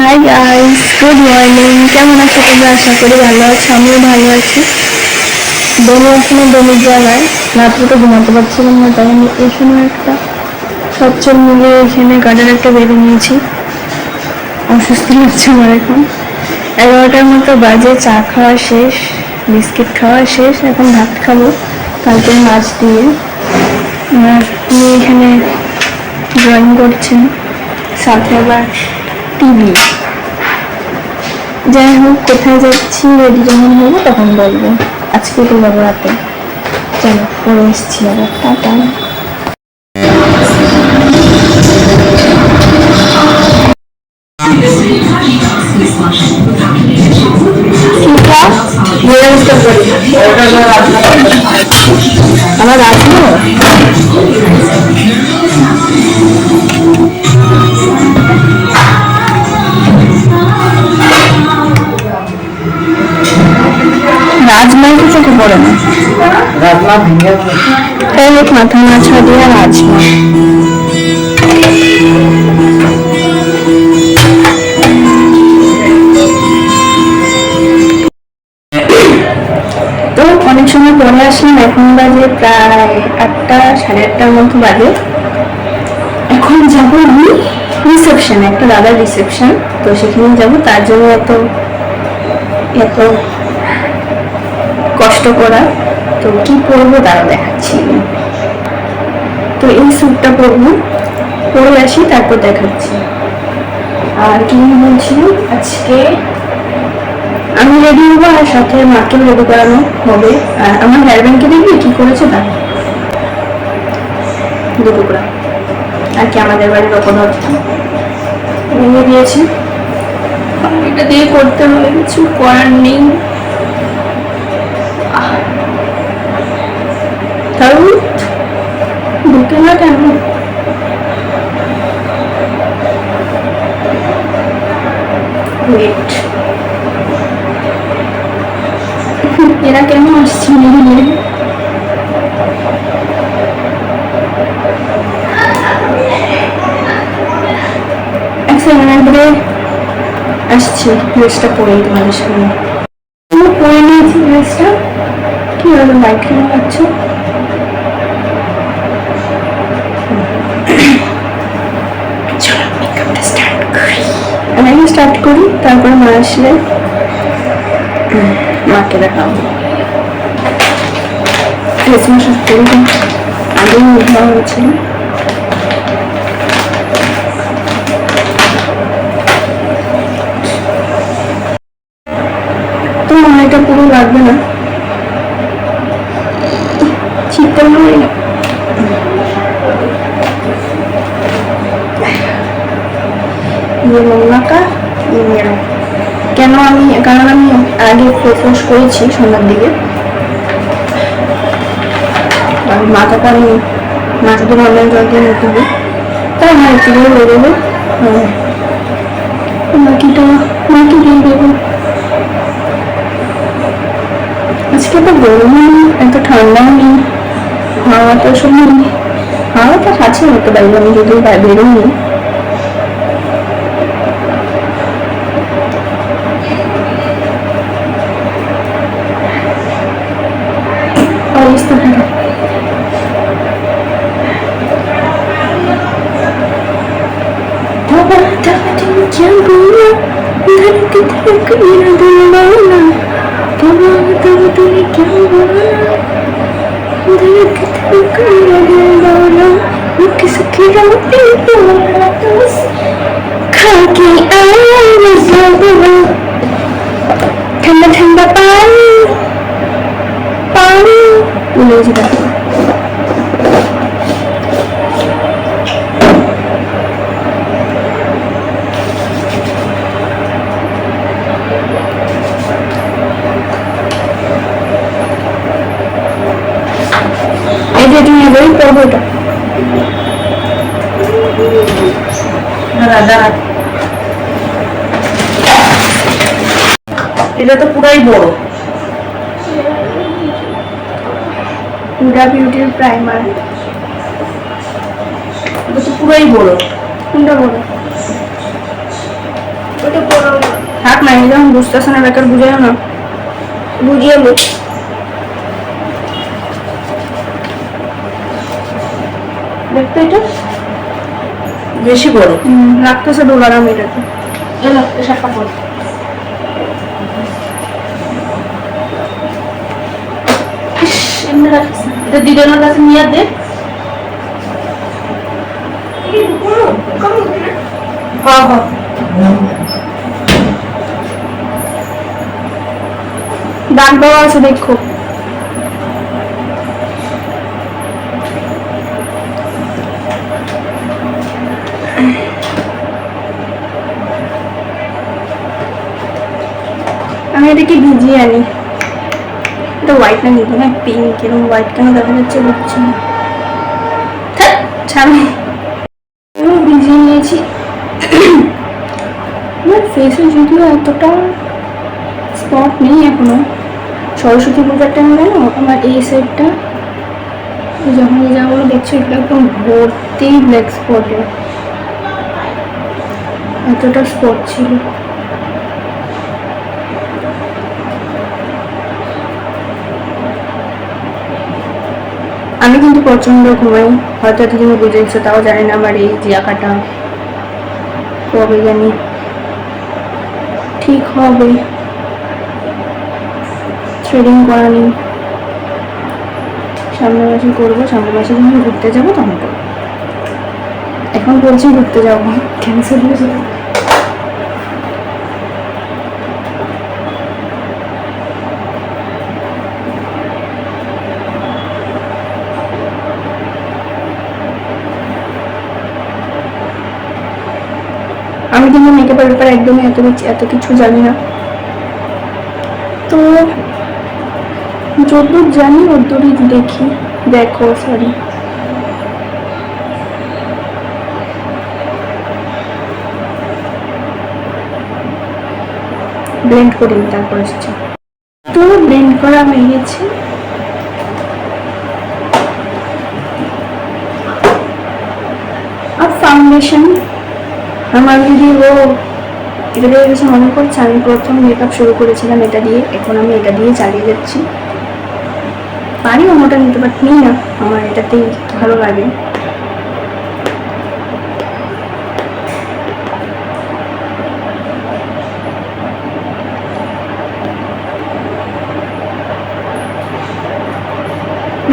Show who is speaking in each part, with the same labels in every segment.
Speaker 1: Hi guys, good morning. কেমন আছো তোমরা? আশা করি ভালো আছো, আমিও ভালো আছি। বমি এখনো বমির জায়গায়, রাত্রে তো ঘুমাতে পারছিলাম না, তাই আমি এই সময় একটা সচ্ছল মিলে এখানে গার্ডেন একটা বেঁধে নিয়েছি। অসুস্থ লাগছে আমার এখন। 11টার মতো বাজে, চা খাওয়া শেষ, বিস্কিট খাওয়া শেষ, এখন ভাত খাবো কালকে মাছ দিয়ে। আর উনি এখানে ড্রয়িং করছেন, সাথে আবার টিভি। যাই হোক, কোথায় যাচ্ছি রেডি যখন হবো তখন বলবো। আজকে তো যাবো রাতে। চলো, পরে এসছি আবার। টাটা। আমার রাখবো। রাজমা তো চোখে পড়ে না। রাজমা ভেঙে মাথা মাছা দিয়ে রাজমা। তো অনেক সময় পরে আসলাম, এখন বাজে প্রায় 8টা, সাড়ে 8টার মতো বাজে। এখন যাবো আমি রিসেপশন, একটা দাদার রিসেপশন, তো সেখানে যাবো। তার জন্য এত এত কষ্ট করা। তো কি পরবো তারা দেখাচ্ছি। তো এই স্যুটটা পরবো, পরে আসি তারপর দেখাচ্ছি। আর কি বলছিলাম, আজকে আমি রেডি হবো আর সাথে মাকেও রেডি করানো হবে। আর আমার হেয়ার ব্যান্ডকে দেখবি কি করেছে তার দুটুকরা আর কি আমাদের বাড়ির রকমটা ভেঙে দিয়েছে। এটা দিয়ে করতে হবে, কিছু করার নেই। তাহলে ঢুকে না কেন? ওয়েট, এরা কেন আসছে? আসছি, ড্রেসটা পরেই তোমাদের সামনে পরে নিয়েছি। ড্রেসটা কি হলো, বাইক কেন পাচ্ছ? চলো মেকআপটা স্টার্ট করি। আমি স্টার্ট করি, তারপরে মা আসলে মাকে দেখাবো। ক্রিসমাস করে আগেই উদ্ধার হয়েছিল। তো এটা পুরো লাগবে না, শীতটা নয় না। কেন আমি, কারণ আমি আগে ফেস ওয়াশ করেছি সন্ধ্যার দিকে। মাথাটা আমি মাথাটা নর্মাল জল দিয়ে নিতে হবে, তাই আমার একটু করে হয়ে দেবো। বাকিটা মাকে দিয়ে দেবো। আজকে তো গরমও নেই, এত ঠান্ডাও নেই, হাওয়া তো সময় নেই। হাওয়া তো কাছে হতে পারি আমি যদি বেরোই। অবস্থা খারাপ। ঠান্ডা ঠান্ডা পানি পানি বলে দেখো। এই যে তুমি বই পড়বো, এটা তো পুরাই বড়। হুডা বিউটির প্রাইমার, এটা তো পুরাই বড়। কোনটা বড়? থাক না, যখন বুঝতেছে না বেকার বুঝাও না, বুঝিয়ে লো। দেখতে এটা বেশি বড় লাগতেছে, ডলার আমি এটাকে শাখা পড়ে এটা দিদনের কাছে নিয়ে দে। দান পাওয়া আছে দেখো। আমি এটাকে ভিজিয়ে আনি। এটা হোয়াইট না নিতে না পিঙ্ক, এরকম হোয়াইট কেন দেখা যাচ্ছে বুঝছি না। ছাড়ো, ভিজিয়ে নিয়েছি। আমার ফেসে যদিও এতটা স্পট নেই এখনো, সরস্বতী পূজার টাইম জানো আমার এই সাইডটা যখন এই জায়গাগুলো দেখছো এগুলো একদম ভর্তি ব্ল্যাক স্পটে, এতটা স্পট ছিল। আমি কিন্তু প্রচন্ড ঘুমাই, হয়তো এতদিনে বুঝেছে, তাও জানি না আমার এই জিয়াকাটা কবে জানি ঠিক হবে। থ্রেডিং করা নেই, সামনের মাসে করবো, সামনের মাসে যখন ঘুরতে যাবো তখন করবো। এখন বলছি ঘুরতে যাবো, ক্যান্সেল হয়ে যাবে। আমি কিন্তু মেকআপের ব্যাপারে একদমই এত কিছু জানি না, তো যতদূর জানি ওদূরই দেখি। দেখো সরি, ব্লেন্ড করি তারপর এসেছি। তো ব্লেন্ড করা হয়ে গেছে। আর ফাউন্ডেশন আমার যদি এটা দিয়ে কিছু মনে করছে, আমি প্রথম মেকআপ শুরু করেছিলাম এটা দিয়ে, এখন আমি এটা দিয়ে চালিয়ে যাচ্ছি। পারি অন্যটা নিতে, বাট নিই না, আমার এটাতেই ভালো লাগে।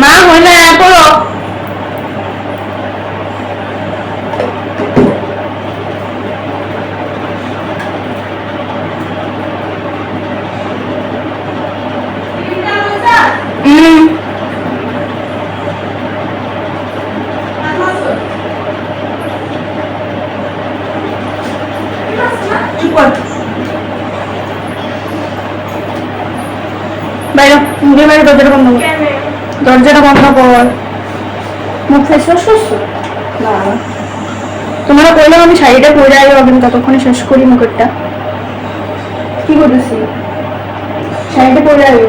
Speaker 1: মা হয় না পড়ো। বাইরে নিজের বাইরে দরজাটা বন্ধ কর, দরজাটা বন্ধ কর। মুখ ফেস ওয়াশ করছো? না, তোমরা কইলাম আমি শাড়িটা পরে আই হবে, ততক্ষণে শেষ করি মুখেরটা। কি করতেছি? শাড়িটা পরে আইব,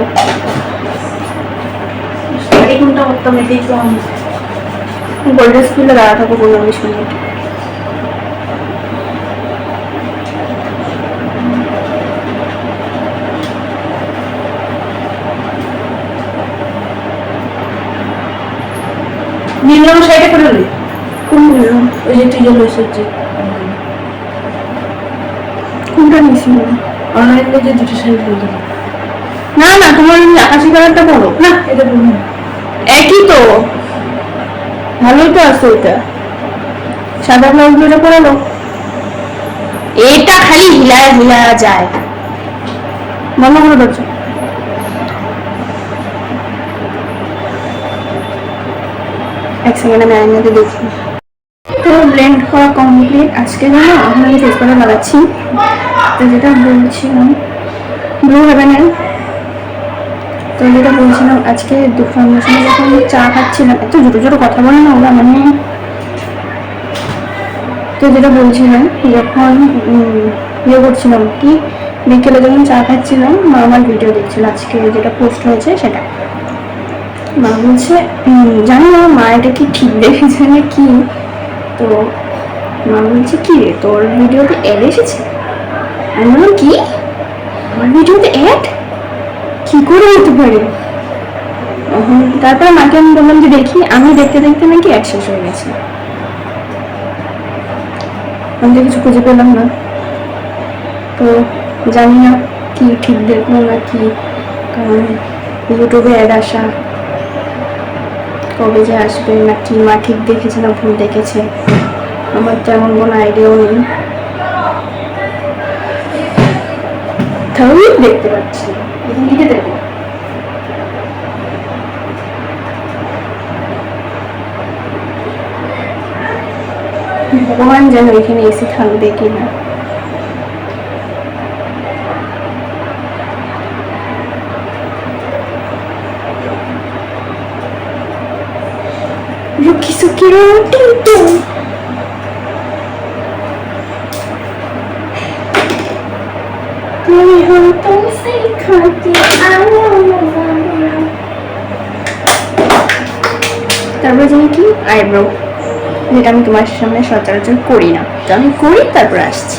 Speaker 1: শাড়ি কোনটা করতাম এটাই তো আমি গোল্ডেন স্কুলে দাঁড়া থাকো 15-20 মিনিট। নীলম শাড়িটা করে নি, কোন নীলম? ওই যে তুই যে লইছিস, কোনটা নিয়েছি? অনলাইনে যে দুটো শাড়ি কিনতে। না না, তোমার আকাশি কালারটা পরো না, এটা পরো না, একই তো, ভালোই তো আছে এটা। সাদা ব্লাউজটা পরালো, এটা খালি হিলায় হিলায় যায়। বন্ধ করে দরজা। এক সেকেন্ড আমি আয়নাতে দেখি। তো ব্লেন্ড করা কমপ্লিট। আজকে জানো এখন আমি ফেস প্যাকটা লাগাচ্ছি, তো যেটা বলছিলাম ব্লু হেভেনের, তো যেটা বলছিলাম আজকে ফাউন্ডেশনে যখন চা খাচ্ছিলাম, এত জোটো জোটো কথা বলে না ওরা মানে। তো যেটা বলছিলাম যখন ইয়ে করছিলাম কি, বিকেলে যখন চা খাচ্ছিলাম মা আমার ভিডিও দেখছিল আজকে যেটা পোস্ট হয়েছে সেটা। মা বলছে জানি না মা এটা কি ঠিক দেখেছে না কি, তো মা বলছে কি রে তোর ভিডিওতে এড এসেছে? আমি বললাম কি, আমার ভিডিওতে অ্যাড কি করে হতে পারে? তারপর মাকে আমি বললাম যে দেখি, আমি দেখতে দেখতে নাকি অ্যাড শেষ হয়ে গেছে। আমি তো কিছু খুঁজে পেলাম না, তো জানি না কি ঠিক দেখবো না কি, কারণ ইউটিউবে অ্যাড আসা কবে যে আসবে না কি, মা ঠিক দেখেছে না ভুল দেখেছে আমার তেমন কোনো আইডিয়াও নেই। তাহলে দেখতে পাচ্ছি এখান থেকে দেখো, ভগবান যেন এখানে এসি থাকবে কিনা। रुकी सुकी रोटी तो तेरे हाथों से खाती आया তারপরে জানি কি আইব্রো, যেটা আমি তোমার সামনে সচরাচর করি না, তো আমি করি তারপর আসছি।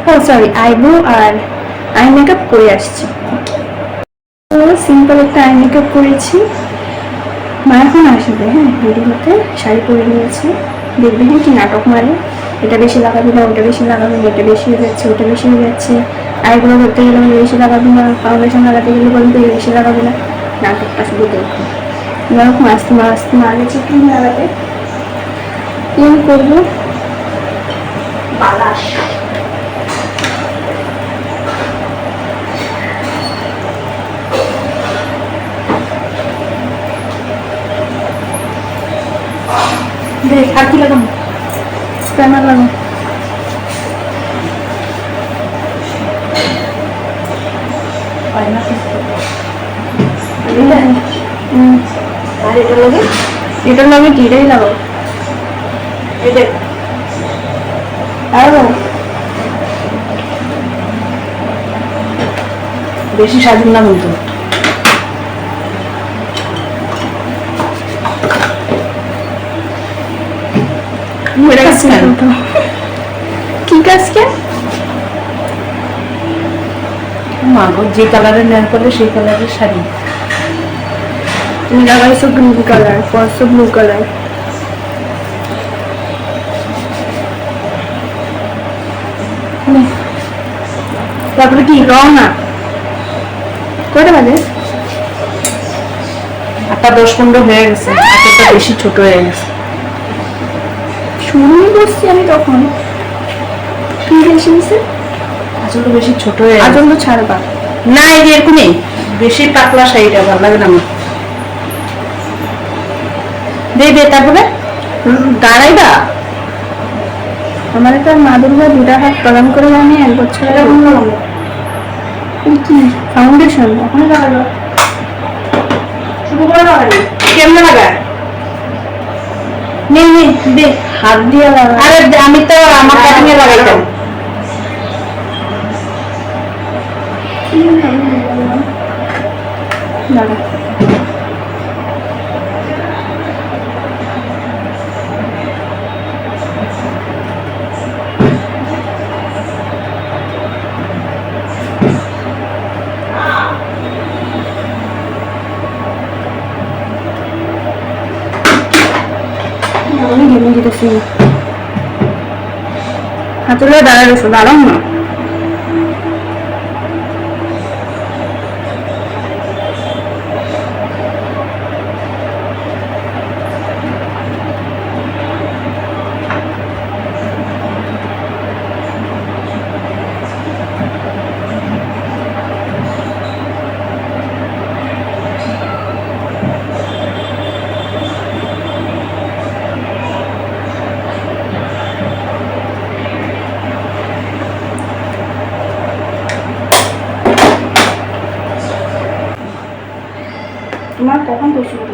Speaker 1: ও সরি, আইব্রো আর আই মেকআপ করে আসছি। সিম্পল একটা আই মেকআপ করেছি। মা এখন আসবে, হ্যাঁ রেডি হতে, শাড়ি পরে নিয়েছে, দেখবে কি নাটক মারে, এটা বেশি লাগাবি না, ওটা বেশি লাগাবি না, এটা বেশি হয়ে যাচ্ছে, ওটা বেশি হয়ে যাচ্ছে, আইগুলো করতে গেলে বলে বেশি লাগাবি না, ফাউন্ডেশন লাগাতে গেলে বলতে বেশি লাগাবি না, নাটকটা শুধু দেখবো। এরকম আস্তে মারেছে ক্রিম লাগাতে, কি আমি করবো বালাস। দেখ আর কি লাগাবো, স্প্যানার লাগাবো। আর এটার লগে কি, এটাই লাগাবো। বেশি সাজুন না কিন্তু, কি কাজ কে যে কালারের নেল করলে সেই কালারের শাড়ি তুমি লাগাইছো, গ্রিন কালার, পরশো ব্লু কালার। তারপরে কি রং না, কয়টা বাজে? 8:10-15 হয়ে গেছে, এতটা বেশি ছোট হয়ে গেছে। শুরুই করছি আমি তখন, কি বেশি নিছে, আসলে বেশি ছোট হয়ে গেছে। আজল তো ছাড়বা না, এই এরকমই বেশি পাতলা শাড়িটা ভালো লাগে না আমার। দে তারপরে দাঁড়াইবা, আমার একটা মা দুর্গা 2টা হাত প্রদান করে আমি 1 বছর কি ফাউন্ডেশন ওখানে লাগালো, শুরু করে লাগালি কেমনে লাগায়, নে দে হাত দিয়ে লাগা। আরে আমি তো আমার কাটিংয়ে লাগাইতাম। লাগা যেতেছি, হাতুলে দাঁড়ায় রসো, দাঁড়াও না। তোমার কখন পছন্দ?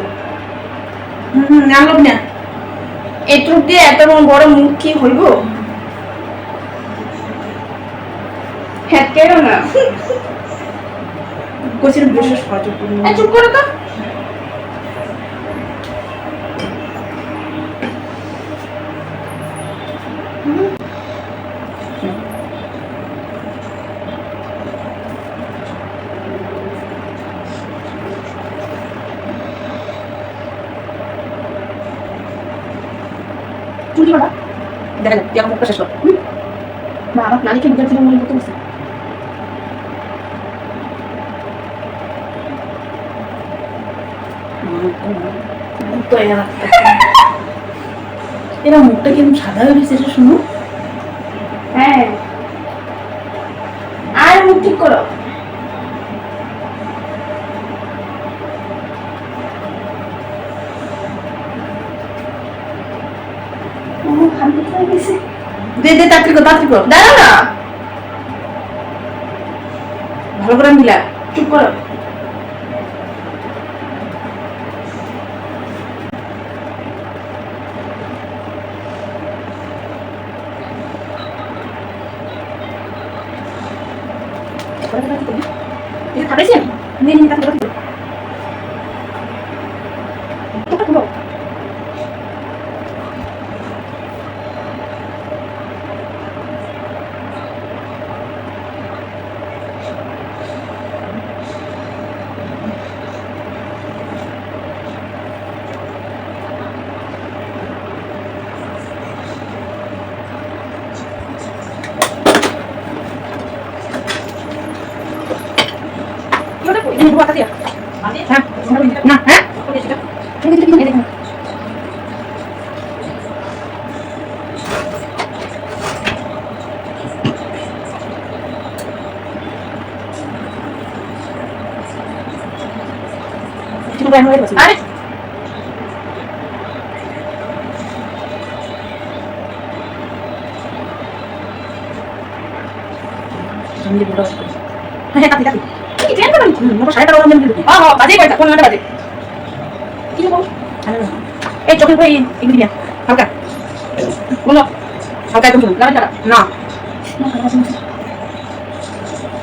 Speaker 1: আনলো না, এটুক দিয়ে এত বড় মুখ কি হইব? হ্যাঁ কেন না কোচির বসে সহযোগ করুন, চুপ করে তো।
Speaker 2: চুরি বাবা দেখা যাক তুই আমার মুখটা শেষ কর না আমার প্ল্যানিকে নিজের জীবন মনে করতে বলছে এরা মুখটা কিরকম সাদা হয়ে গেছে এটা শুনো হ্যাঁ আর মুখ ঠিক করো দে দে তাড়াতাড়ি কর দাঁড়াও না ভালো করে মিলা চুপ করো খাটাইছেন নিয়ে নিয়ে তাড়াতাড়ি আরে হ্যাঁ কাটি কাটি কি ট্রেন করে মোটা 11:30 বাজে হ্যাঁ বাজে কয়টা কোন ঘন্টা বাজে কি বল এই চোখের ভাই এগুলি দিয়া হালকা বলো হালকা একদম লাগাই তারা না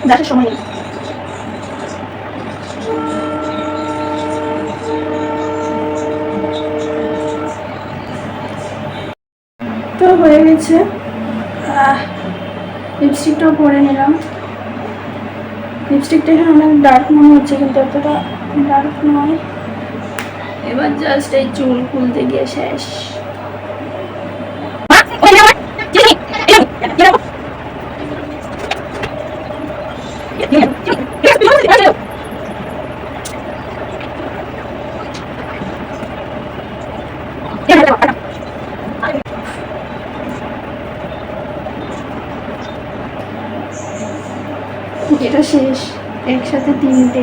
Speaker 2: দাসের সময় নেই তো হয়ে গেছে লিপস্টিকটাও পরে নিলাম লিপস্টিকটা এখানে অনেক ডার্ক মনে হচ্ছে কিন্তু এতটা ডার্ক নয় এবার জাস্ট এই চুল খুলতে গিয়ে শেষ এটা শেষ একসাথে তিনটে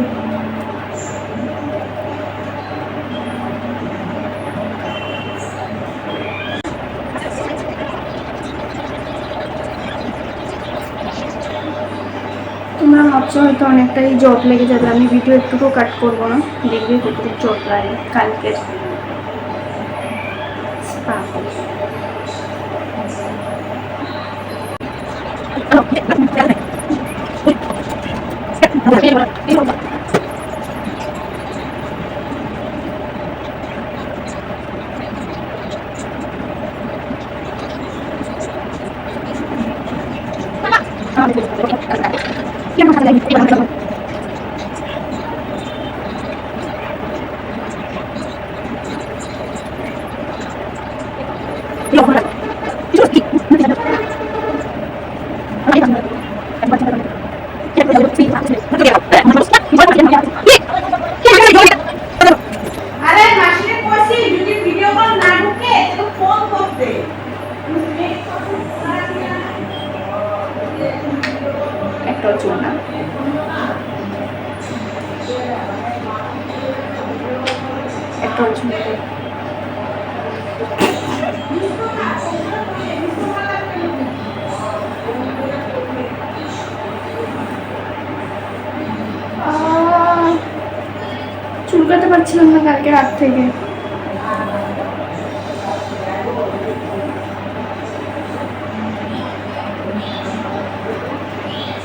Speaker 2: তোমরা ভাবছো হয়তো অনেকটাই জট লেগে যাবে আমি ভিডিও একটুকু কাট করবো না দেখবে কতটুকু জট লাগে কালকের একটাও চুল না একটাও চুল চুলকাতে পারছিলাম না কালকে রাত থেকে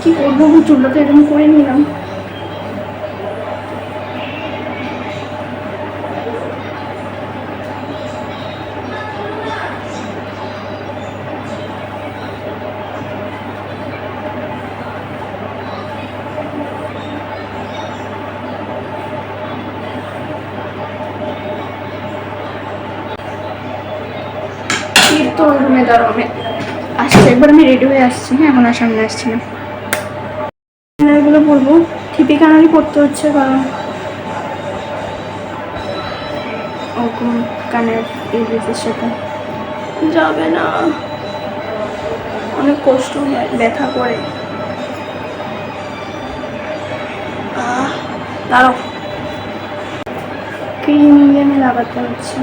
Speaker 2: কি করবো চুলটা তো এরকম করে নিলাম
Speaker 1: রুমে দাঁড়াও, আমি আসছি, একবার আমি রেডি হয়ে আসছি। হ্যাঁ, এখন আর সামনে আসছি না। এগুলো বলবো ঠিপি কানালি পড়তে হচ্ছে, কারণ ওরকম কানের এই ড্রেসের সাথে যাবে না, অনেক কষ্ট হয়, ব্যথা করে। দাঁড়াও, ক্রিম আমি লাগাতে হচ্ছে।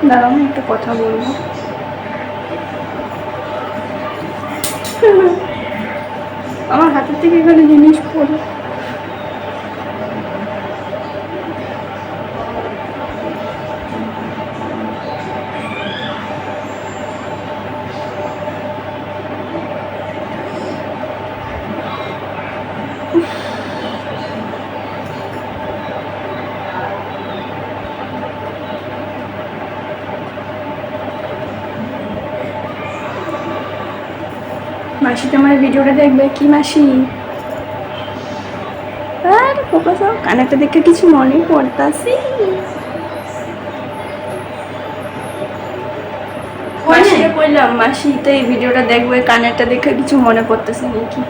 Speaker 1: দাঁড়াও, আমি একটা কথা বলবো। আমার হাতের থেকে এখানে জিনিস পড়ে। মাসি তো আমার ভিডিওটা দেখবে। কি মাসি? আর ফোকাস হোক, কানেরটা দেখে কিছু মনে পড়তাছি। মাসিকে বললাম, মাসি তো এই ভিডিওটা দেখবে, কানেরটা দেখে কিছু মনে পড়তেছে নাকি?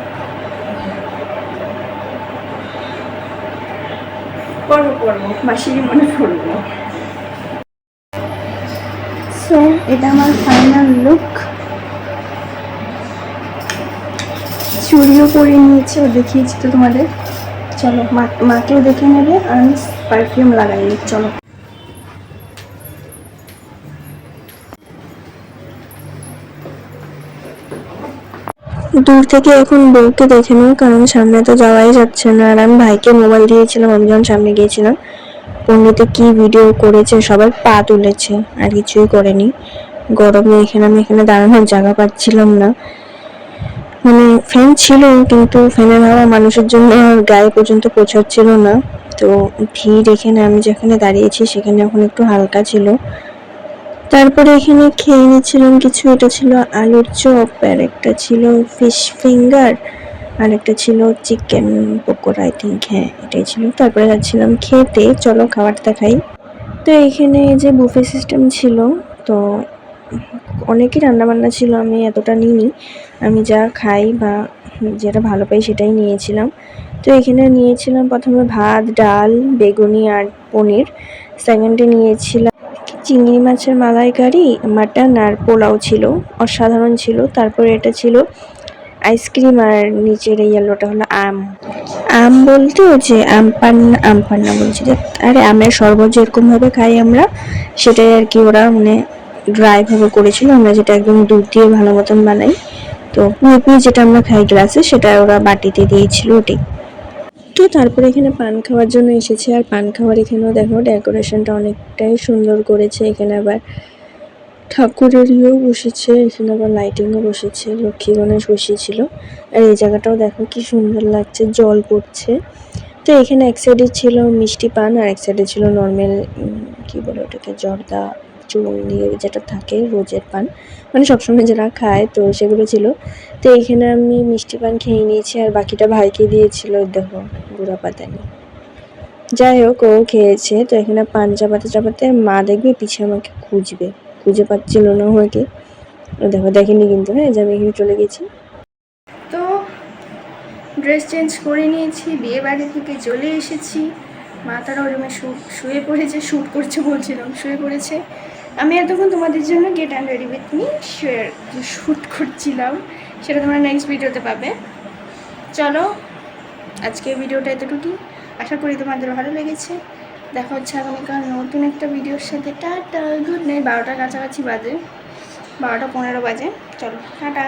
Speaker 1: পড়বো পড়বো, মাসিরই মনে পড়বো। সো এটা আমার ফাইনাল লুক। চুড়িও পরে নিয়েছে, ও দেখিয়েছি তো তোমাদের। চলো, মাকেও দেখে নেবে, আর আমি পারফিউম লাগাইনি। চলো, দূর থেকে এখন বউকে দেখে নিও, কারণ সামনে তো যাওয়াই যাচ্ছে না। আর আমি ভাইকে মোবাইল দিয়েছিলাম, আমি যখন সামনে গিয়েছিলাম। পণ্ডিতে কি ভিডিও করেছে, সবার পা তুলেছে, আর কিছুই করেনি। গরমে আমি এখানে দাঁড়ানোর জায়গা পাচ্ছিলাম না। মানে ফ্যান ছিল, কিন্তু ফ্যানের হাওয়া মানুষের জন্য গায়ে পর্যন্ত পৌঁছাচ্ছিল না। তো ভিড় এখানে, আমি যেখানে দাঁড়িয়েছি সেখানে এখন একটু হালকা ছিল। তারপরে এখানে খেয়ে নিচ্ছিলাম কিছু। এটা ছিল আলুর চপ, আর একটা ছিল ফিশ ফিঙ্গার, আর একটা ছিল চিকেন পকোড়া, আই থিঙ্ক। হ্যাঁ, এটাই ছিল। তারপরে যাচ্ছিলাম খেতে। চলো খাবারটা খাই। তো এখানে যে বুফে সিস্টেম ছিল, তো অনেকই রান্নাবান্না ছিল, আমি এতটা নিইনি। আমি যা খাই বা যেটা ভালো পাই সেটাই নিয়েছিলাম। তো এখানে নিয়েছিলাম প্রথমে ভাত, ডাল, বেগুনি আর পনির। সেকেন্ডে নিয়েছিলাম চিংড়ি মাছের মালাইকারি, মাটন আর পোলাও ছিল, অসাধারণ ছিল। তারপরে এটা ছিল আইসক্রিম, আর নিচের এই ইয়েলোটা হলো আম। আম বলতে ওই যে আম পান্না বলছি যে, আরে আমের শরবত যেরকমভাবে খাই আমরা, সেটাই আর কি ওরা মানে ড্রাইভাবে করেছিল। আমরা যেটা একদম দুধ দিয়ে ভালো মতন বানাই, তো পুরোপুরি যেটা আমরা খাই গ্লাসে, সেটা ওরা বাটিতে দিয়েছিল, ওটাই। তো তারপরে এখানে পান খাওয়ার জন্য এসেছে। আর পান খাওয়ার এখানেও দেখো ডেকোরেশনটা অনেকটাই সুন্দর করেছে। এখানে আবার ঠাকুরের ইয়েও বসেছে, এখানে আবার লাইটিংও বসেছে, লক্ষ্মী গণেশ বসিয়েছিল। আর এই জায়গাটাও দেখো কি সুন্দর লাগছে, জল পড়ছে। তো এখানে এক সাইডে ছিল মিষ্টি পান, আর এক সাইডে ছিল নর্মাল কি বলে ওটাকে, জর্দা চুন দিয়ে যেটা থাকে রোজের পান, মানে সবসময় যারা খায়, তো সেগুলো ছিল। তো এইখানে আমি মিষ্টি পান খেয়ে নিয়েছি, আর বাকিটা ভাইকে দিয়েছিল। দেখো গুঁড়া পাতানি, যাই হোক ও খেয়েছে। তো এখানে পান চাপাতে চাপাতে মা দেখবে পিছে আমাকে খুঁজবে, খুঁজে পাচ্ছিল না আমাকে। ও দেখো দেখেনি কিন্তু, হ্যাঁ, যে আমি এখানে চলে গেছি। তো ড্রেস চেঞ্জ করে নিয়েছি, বিয়ে বাড়ি থেকে চলে এসেছি। মা তারা ওই রুমে শুয়ে পড়েছে, শ্যুট করছে বলছিলাম, শুয়ে পড়েছে। আমি এতক্ষণ তোমাদের জন্য get and ready with me shoot করছিলাম, সেটা তোমরা নেক্সট ভিডিওতে পাবে। চলো, আজকে ভিডিওটা এতটুকুই। আশা করি তোমাদের ভালো লেগেছে। দেখা হচ্ছে আগামীকাল নতুন একটা ভিডিওর সাথে। Tata, good night. 12টার কাছাকাছি বাজে, 12টা 15 বাজে। চলো টাটা।